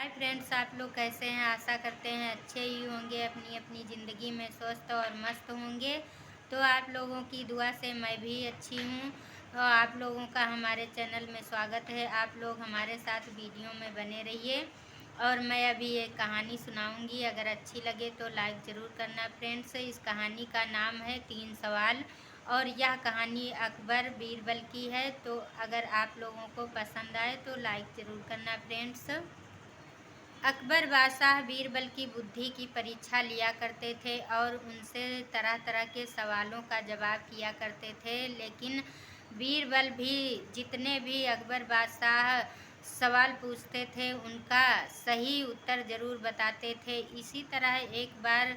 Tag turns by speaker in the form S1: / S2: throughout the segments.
S1: Hi friends, आप लोग कैसे हैं। आशा करते हैं अच्छे ही होंगे, अपनी अपनी ज़िंदगी में स्वस्थ और मस्त होंगे। तो आप लोगों की दुआ से मैं भी अच्छी हूँ। और आप लोगों का हमारे चैनल में स्वागत है। आप लोग हमारे साथ वीडियो में बने रहिए। और मैं अभी एक कहानी सुनाऊंगी, अगर अच्छी लगे तो लाइक ज़रूर करना फ्रेंड्स। इस कहानी का नाम है 3 सवाल। और यह कहानी अकबर बीरबल की है। तो अगर आप लोगों को पसंद आए तो लाइक ज़रूर करना फ्रेंड्स। अकबर बादशाह बीरबल की बुद्धि की परीक्षा लिया करते थे और उनसे तरह तरह के सवालों का जवाब किया करते थे। लेकिन बीरबल भी जितने भी अकबर बादशाह सवाल पूछते थे उनका सही उत्तर ज़रूर बताते थे। इसी तरह एक बार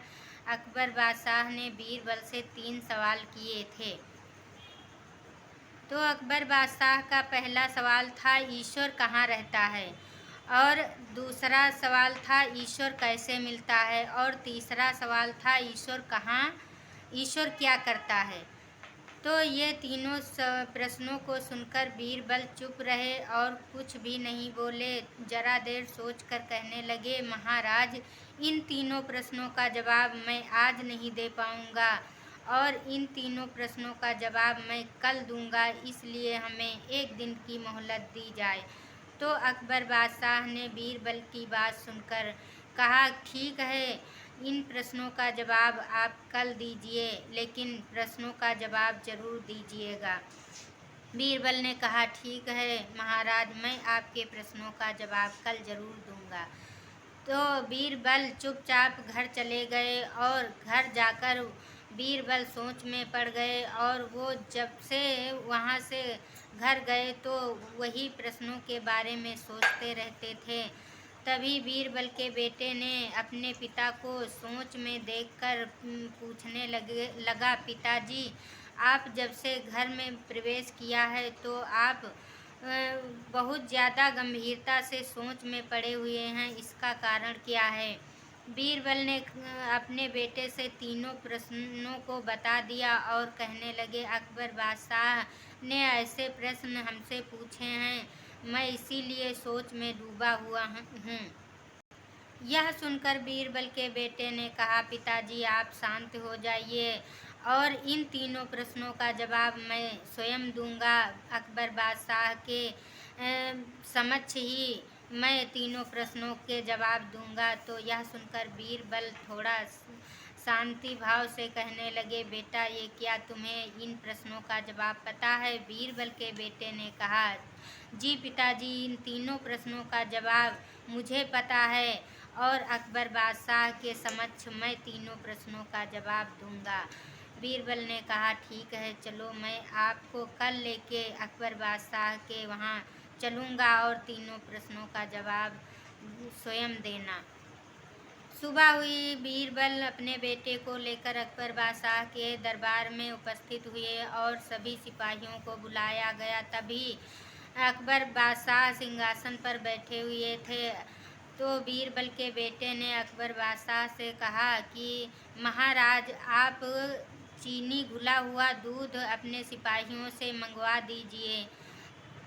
S1: अकबर बादशाह ने बीरबल से 3 सवाल किए थे। तो अकबर बादशाह का पहला सवाल था, ईश्वर कहाँ रहता है। और दूसरा सवाल था, ईश्वर कैसे मिलता है। और तीसरा सवाल था, ईश्वर क्या करता है। तो ये तीनों प्रश्नों को सुनकर बीरबल चुप रहे और कुछ भी नहीं बोले। जरा देर सोचकर कहने लगे, महाराज, इन तीनों प्रश्नों का जवाब मैं आज नहीं दे पाऊंगा और इन तीनों प्रश्नों का जवाब मैं कल दूंगा, इसलिए हमें एक दिन की मोहलत दी जाए। तो अकबर बादशाह ने बीरबल की बात सुनकर कहा, ठीक है, इन प्रश्नों का जवाब आप कल दीजिए, लेकिन प्रश्नों का जवाब ज़रूर दीजिएगा। बीरबल ने कहा, ठीक है महाराज, मैं आपके प्रश्नों का जवाब कल ज़रूर दूंगा। तो बीरबल चुपचाप घर चले गए और घर जाकर बीरबल सोच में पड़ गए। और वो जब से वहाँ से घर गए तो वही प्रश्नों के बारे में सोचते रहते थे। तभी बीरबल के बेटे ने अपने पिता को सोच में देखकर पूछने लगा, पिताजी, आप जब से घर में प्रवेश किया है तो आप बहुत ज़्यादा गंभीरता से सोच में पड़े हुए हैं, इसका कारण क्या है। बीरबल ने अपने बेटे से तीनों प्रश्नों को बता दिया और कहने लगे, अकबर बादशाह ने ऐसे प्रश्न हमसे पूछे हैं, मैं इसीलिए सोच में डूबा हुआ हूँ। यह सुनकर बीरबल के बेटे ने कहा, पिताजी आप शांत हो जाइए और इन तीनों प्रश्नों का जवाब मैं स्वयं दूंगा। अकबर बादशाह के समक्ष ही मैं तीनों प्रश्नों के जवाब दूंगा। तो यह सुनकर बीरबल थोड़ा शांति भाव से कहने लगे, बेटा, ये क्या तुम्हें इन प्रश्नों का जवाब पता है। बीरबल के बेटे ने कहा, जी पिताजी, इन तीनों प्रश्नों का जवाब मुझे पता है और अकबर बादशाह के समक्ष मैं तीनों प्रश्नों का जवाब दूंगा। बीरबल ने कहा, ठीक है, चलो, मैं आपको कल लेके अकबर बादशाह के वहाँ चलूँगा और तीनों प्रश्नों का जवाब स्वयं देना। सुबह हुई, बीरबल अपने बेटे को लेकर अकबर बादशाह के दरबार में उपस्थित हुए और सभी सिपाहियों को बुलाया गया। तभी अकबर बादशाह सिंहासन पर बैठे हुए थे। तो बीरबल के बेटे ने अकबर बादशाह से कहा कि महाराज, आप चीनी घुला हुआ दूध अपने सिपाहियों से मंगवा दीजिए।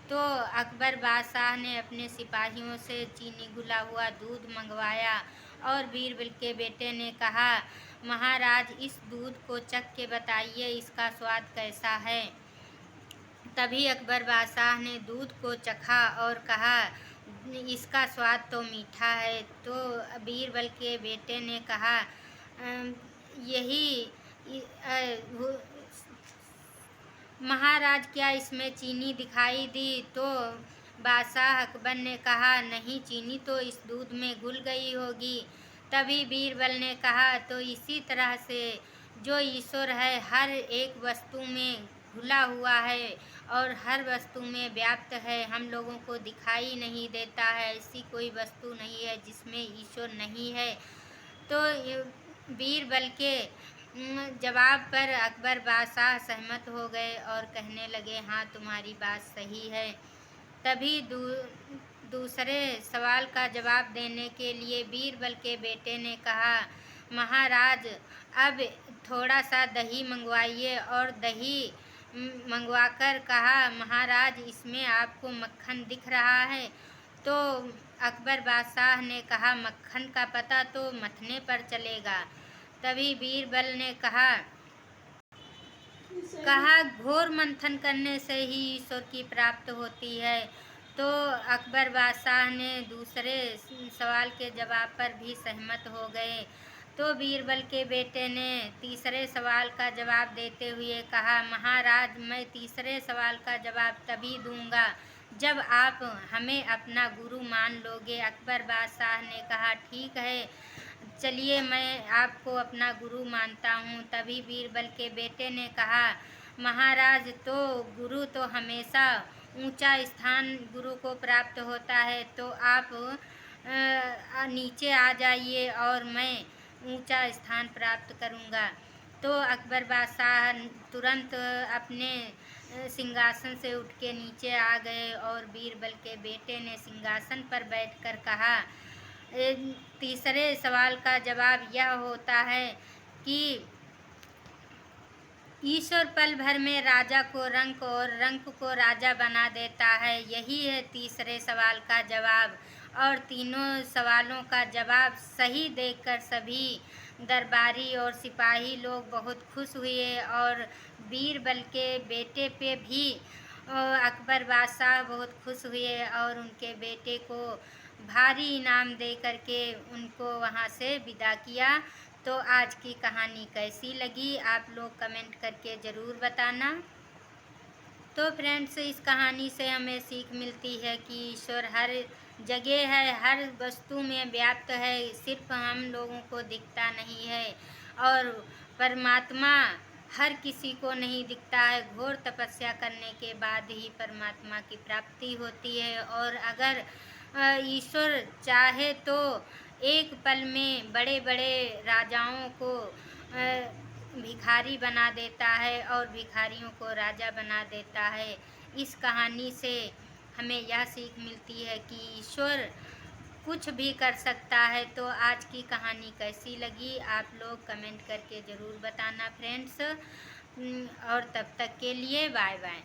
S1: तो अकबर बादशाह ने अपने सिपाहियों से चीनी घुला हुआ दूध मंगवाया और बीरबल के बेटे ने कहा, महाराज, इस दूध को चख के बताइए, इसका स्वाद कैसा है। तभी अकबर बादशाह ने दूध को चखा और कहा, इसका स्वाद तो मीठा है। तो बीरबल के बेटे ने कहा, यही महाराज, क्या इसमें चीनी दिखाई दी। तो बादशाह अकबर ने कहा, नहीं, चीनी तो इस दूध में घुल गई होगी। तभी बीरबल ने कहा, तो इसी तरह से जो ईश्वर है हर एक वस्तु में घुला हुआ है और हर वस्तु में व्याप्त है, हम लोगों को दिखाई नहीं देता है। ऐसी कोई वस्तु नहीं है जिसमें ईश्वर नहीं है। तो बीरबल के जवाब पर अकबर बादशाह सहमत हो गए और कहने लगे, हाँ, तुम्हारी बात सही है। तभी दूसरे सवाल का जवाब देने के लिए बीरबल के बेटे ने कहा, महाराज, अब थोड़ा सा दही मंगवाइए। और दही मंगवाकर कहा, महाराज, इसमें आपको मक्खन दिख रहा है। तो अकबर बादशाह ने कहा, मक्खन का पता तो मथने पर चलेगा। तभी बीरबल ने कहा घोर मंथन करने से ही ईश्वर की प्राप्त होती है। तो अकबर बादशाह ने दूसरे सवाल के जवाब पर भी सहमत हो गए। तो बीरबल के बेटे ने तीसरे सवाल का जवाब देते हुए कहा, महाराज, मैं तीसरे सवाल का जवाब तभी दूंगा जब आप हमें अपना गुरु मान लोगे। अकबर बादशाह ने कहा, ठीक है, चलिए मैं आपको अपना गुरु मानता हूँ। तभी बीरबल के बेटे ने कहा, महाराज, तो गुरु तो हमेशा ऊंचा स्थान गुरु को प्राप्त होता है, तो आप नीचे आ जाइए और मैं ऊंचा स्थान प्राप्त करूंगा। तो अकबर बादशाह तुरंत अपने सिंहासन से उठ के नीचे आ गए और बीरबल के बेटे ने सिंहासन पर बैठकर कहा, तीसरे सवाल का जवाब यह होता है कि ईश्वर पल भर में राजा को रंक और रंक को राजा बना देता है। यही है तीसरे सवाल का जवाब। और तीनों सवालों का जवाब सही देखकर सभी दरबारी और सिपाही लोग बहुत खुश हुए और बीरबल के बेटे पे भी अकबर बादशाह बहुत खुश हुए और उनके बेटे को भारी इनाम दे करके उनको वहाँ से विदा किया। तो आज की कहानी कैसी लगी आप लोग कमेंट करके ज़रूर बताना। तो फ्रेंड्स, इस कहानी से हमें सीख मिलती है कि ईश्वर हर जगह है, हर वस्तु में व्याप्त है, सिर्फ हम लोगों को दिखता नहीं है। और परमात्मा हर किसी को नहीं दिखता है। घोर तपस्या करने के बाद ही परमात्मा की प्राप्ति होती है। और अगर ईश्वर चाहे तो एक पल में बड़े बड़े राजाओं को भिखारी बना देता है और भिखारियों को राजा बना देता है। इस कहानी से हमें यह सीख मिलती है कि ईश्वर कुछ भी कर सकता है। तो आज की कहानी कैसी लगी आप लोग कमेंट करके ज़रूर बताना फ्रेंड्स। और तब तक के लिए बाय बाय।